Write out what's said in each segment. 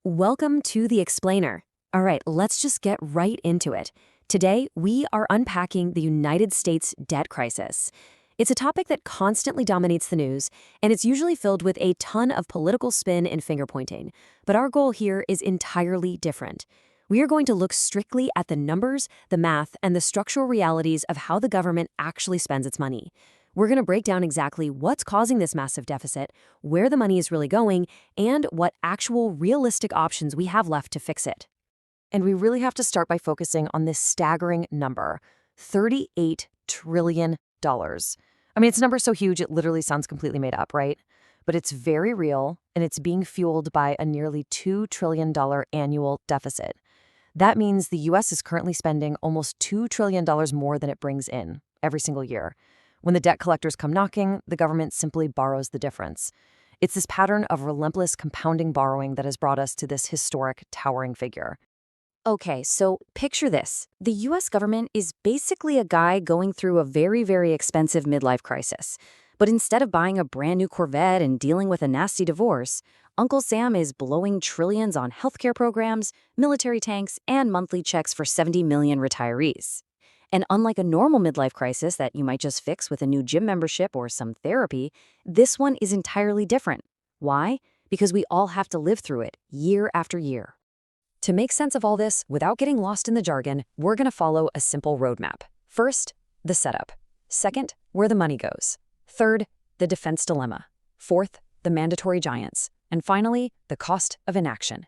Welcome to The Explainer. All right, let's just get right into it. Today, we are unpacking the United States debt crisis. It's a topic that constantly dominates the news, and it's usually filled with a ton of political spin and finger-pointing. But our goal here is entirely different. We are going to look strictly at the numbers, the math, and the structural realities of how the government actually spends its money. We're going to break down exactly what's causing this massive deficit, where the money is really going, and what actual realistic options we have left to fix it. And we really have to start by focusing on this staggering number, $38 trillion. I mean, it's a number so huge it literally sounds completely made up, right? But it's very real, and it's being fueled by a nearly $2 trillion annual deficit. That means the U.S. is currently spending almost $2 trillion more than it brings in every single year. When the debt collectors come knocking, the government simply borrows the difference. It's this pattern of relentless compounding borrowing that has brought us to this historic, towering figure. Okay, so picture this. The U.S. government is basically a guy going through a very, very expensive midlife crisis. But instead of buying a brand new Corvette and dealing with a nasty divorce, Uncle Sam is blowing trillions on healthcare programs, military tanks, and monthly checks for 70 million retirees. And unlike a normal midlife crisis that you might just fix with a new gym membership or some therapy, this one is entirely different. Why? Because we all have to live through it year after year. To make sense of all this, without getting lost in the jargon, we're going to follow a simple roadmap. First, the setup. Second, where the money goes. Third, the defense dilemma. Fourth, the mandatory giants. And finally, the cost of inaction.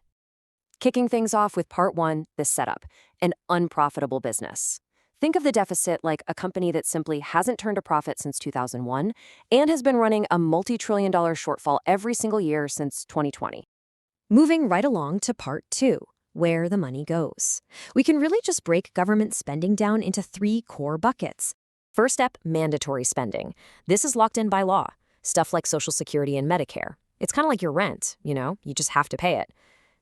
Kicking things off with part one, the setup, an unprofitable business. Think of the deficit like a company that simply hasn't turned a profit since 2001 and has been running a multi-trillion-dollar shortfall every single year since 2020. Moving right along to part two, where the money goes. We can really just break government spending down into three core buckets. First step, mandatory spending. This is locked in by law. Stuff like Social Security and Medicare. It's kind of like your rent, you just have to pay it.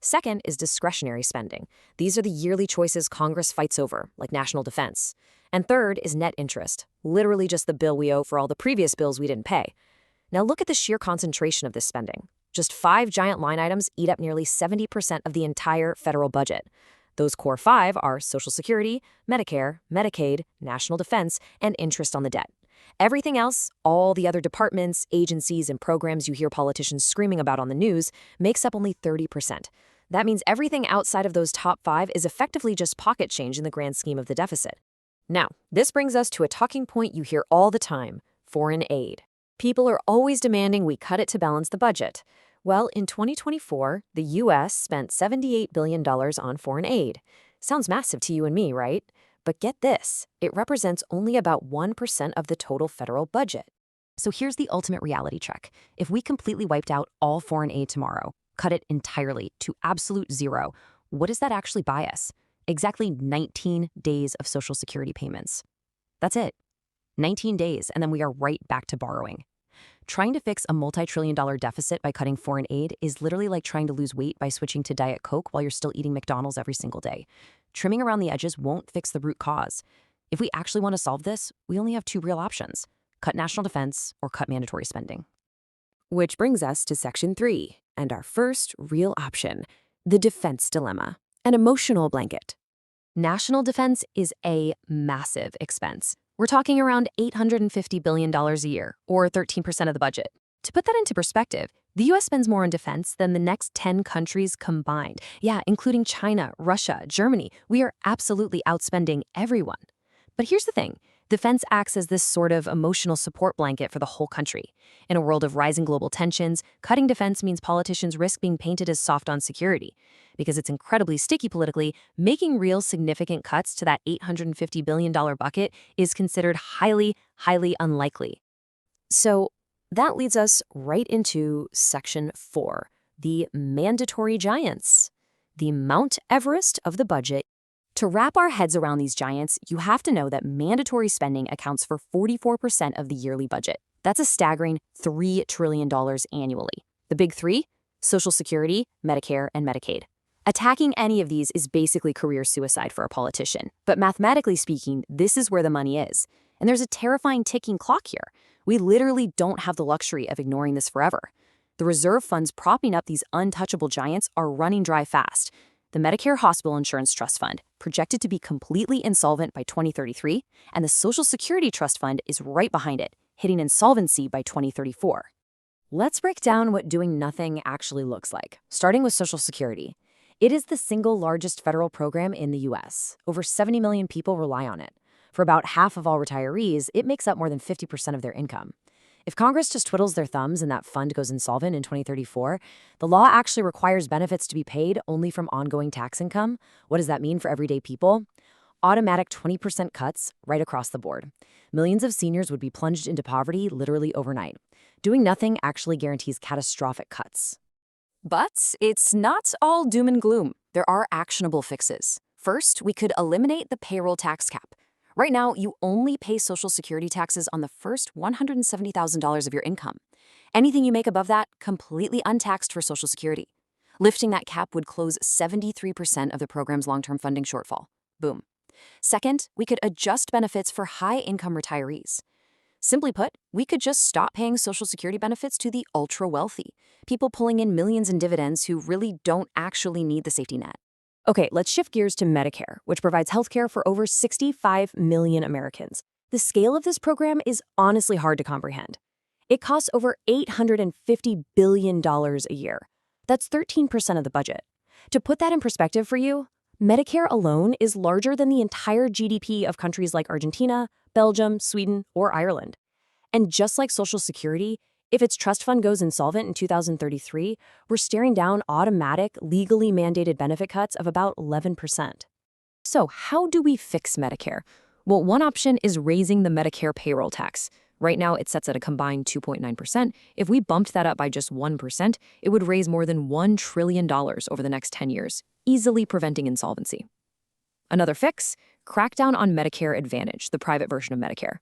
Second is discretionary spending. These are the yearly choices Congress fights over, like national defense. And third is net interest, literally just the bill we owe for all the previous bills we didn't pay. Now look at the sheer concentration of this spending. Just 5 giant line items eat up nearly 70% of the entire federal budget. Those core 5 are Social Security, Medicare, Medicaid, national defense, and interest on the debt. Everything else, all the other departments, agencies, and programs you hear politicians screaming about on the news, makes up only 30%. That means everything outside of those top 5 is effectively just pocket change in the grand scheme of the deficit. Now, this brings us to a talking point you hear all the time, foreign aid. People are always demanding we cut it to balance the budget. Well, in 2024, the U.S. spent $78 billion on foreign aid. Sounds massive to you and me, right? But get this, it represents only about 1% of the total federal budget. So here's the ultimate reality check. If we completely wiped out all foreign aid tomorrow, cut it entirely to absolute zero, what does that actually buy us? Exactly 19 days of Social Security payments. That's it. 19 days, and then we are right back to borrowing. Trying to fix a multi-trillion-dollar deficit by cutting foreign aid is literally like trying to lose weight by switching to Diet Coke while you're still eating McDonald's every single day. Trimming around the edges won't fix the root cause. If we actually want to solve this, we only have 2 real options: cut national defense or cut mandatory spending. Which brings us to Section 3, and our first real option, the defense dilemma, an emotional blanket. National defense is a massive expense. We're talking around $850 billion a year, or 13% of the budget. To put that into perspective, the U.S. spends more on defense than the next 10 countries combined. Yeah, including China, Russia, Germany. We are absolutely outspending everyone. But here's the thing. Defense acts as this sort of emotional support blanket for the whole country. In a world of rising global tensions, cutting defense means politicians risk being painted as soft on security. Because it's incredibly sticky politically, making real significant cuts to that $850 billion bucket is considered highly, highly unlikely. So that leads us right into Section 4, the mandatory giants, the Mount Everest of the budget. To wrap our heads around these giants, you have to know that mandatory spending accounts for 44% of the yearly budget. That's a staggering $3 trillion annually. The big 3? Social Security, Medicare, and Medicaid. Attacking any of these is basically career suicide for a politician. But mathematically speaking, this is where the money is. And there's a terrifying ticking clock here. We literally don't have the luxury of ignoring this forever. The reserve funds propping up these untouchable giants are running dry fast. The Medicare Hospital Insurance Trust Fund, projected to be completely insolvent by 2033, and the Social Security Trust Fund is right behind it, hitting insolvency by 2034. Let's break down what doing nothing actually looks like, starting with Social Security. It is the single largest federal program in the U.S. Over 70 million people rely on it. For about half of all retirees, it makes up more than 50% of their income. If Congress just twiddles their thumbs and that fund goes insolvent in 2034, the law actually requires benefits to be paid only from ongoing tax income. What does that mean for everyday people? Automatic 20% cuts right across the board. Millions of seniors would be plunged into poverty literally overnight. Doing nothing actually guarantees catastrophic cuts. But it's not all doom and gloom. There are actionable fixes. First, we could eliminate the payroll tax cap. Right now, you only pay Social Security taxes on the first $170,000 of your income. Anything you make above that, completely untaxed for Social Security. Lifting that cap would close 73% of the program's long-term funding shortfall. Boom. Second, we could adjust benefits for high-income retirees. Simply put, we could just stop paying Social Security benefits to the ultra-wealthy, people pulling in millions in dividends who really don't actually need the safety net. Okay, let's shift gears to Medicare, which provides healthcare for over 65 million Americans. The scale of this program is honestly hard to comprehend. It costs over $850 billion a year. That's 13% of the budget. To put that in perspective for you, Medicare alone is larger than the entire GDP of countries like Argentina, Belgium, Sweden, or Ireland. And just like Social Security, if its trust fund goes insolvent in 2033, we're staring down automatic, legally mandated benefit cuts of about 11%. So how do we fix Medicare? Well, one option is raising the Medicare payroll tax. Right now, it sets at a combined 2.9%. If we bumped that up by just 1%, it would raise more than $1 trillion over the next 10 years, easily preventing insolvency. Another fix? Crack down on Medicare Advantage, the private version of Medicare.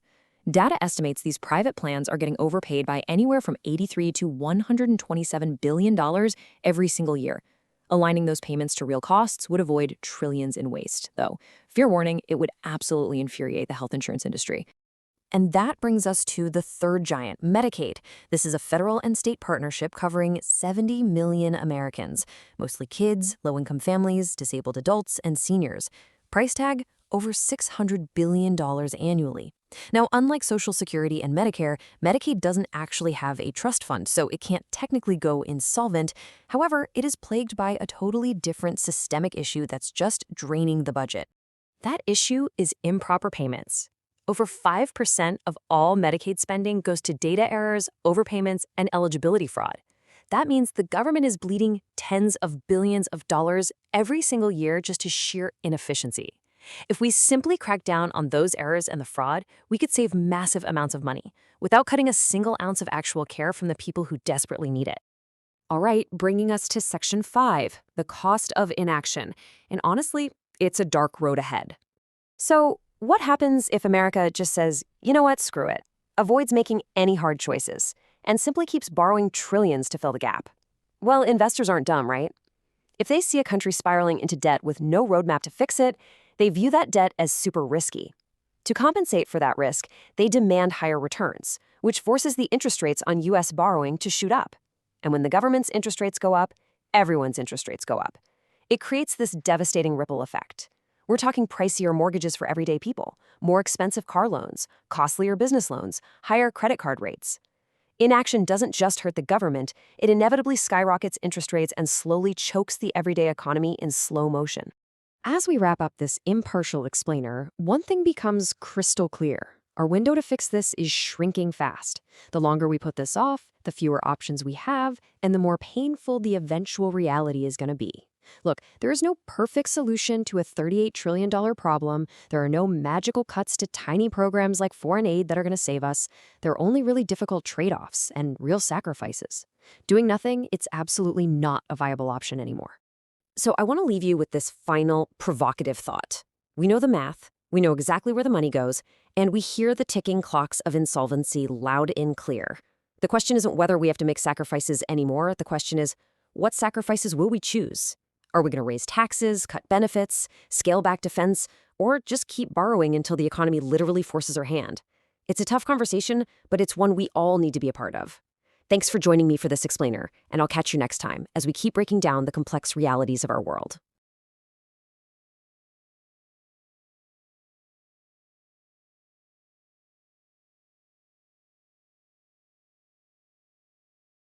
Data estimates these private plans are getting overpaid by anywhere from $83 to $127 billion every single year. Aligning those payments to real costs would avoid trillions in waste, though. Fair warning, it would absolutely infuriate the health insurance industry. And that brings us to the third giant, Medicaid. This is a federal and state partnership covering 70 million Americans, mostly kids, low-income families, disabled adults, and seniors. Price tag? Over $600 billion annually. Now, unlike Social Security and Medicare, Medicaid doesn't actually have a trust fund, so it can't technically go insolvent. However, it is plagued by a totally different systemic issue that's just draining the budget. That issue is improper payments. Over 5% of all Medicaid spending goes to data errors, overpayments, and eligibility fraud. That means the government is bleeding tens of billions of dollars every single year just to sheer inefficiency. If we simply crack down on those errors and the fraud, we could save massive amounts of money without cutting a single ounce of actual care from the people who desperately need it. All right, bringing us to Section 5, the cost of inaction. And honestly, it's a dark road ahead. So, what happens if America just says, you know what, screw it, avoids making any hard choices, and simply keeps borrowing trillions to fill the gap? Well, investors aren't dumb, right? If they see a country spiraling into debt with no roadmap to fix it, they view that debt as super risky. To compensate for that risk, they demand higher returns, which forces the interest rates on U.S. borrowing to shoot up. And when the government's interest rates go up, everyone's interest rates go up. It creates this devastating ripple effect. We're talking pricier mortgages for everyday people, more expensive car loans, costlier business loans, higher credit card rates. Inaction doesn't just hurt the government, it inevitably skyrockets interest rates and slowly chokes the everyday economy in slow motion. As we wrap up this impartial explainer, one thing becomes crystal clear. Our window to fix this is shrinking fast. The longer we put this off, the fewer options we have, and the more painful the eventual reality is going to be. Look, there is no perfect solution to a $38 trillion problem. There are no magical cuts to tiny programs like foreign aid that are going to save us. There are only really difficult trade-offs and real sacrifices. Doing nothing, it's absolutely not a viable option anymore. So I want to leave you with this final provocative thought. We know the math, we know exactly where the money goes, and we hear the ticking clocks of insolvency loud and clear. The question isn't whether we have to make sacrifices anymore. The question is, what sacrifices will we choose? Are we going to raise taxes, cut benefits, scale back defense, or just keep borrowing until the economy literally forces our hand? It's a tough conversation, but it's one we all need to be a part of. Thanks for joining me for this explainer, and I'll catch you next time as we keep breaking down the complex realities of our world.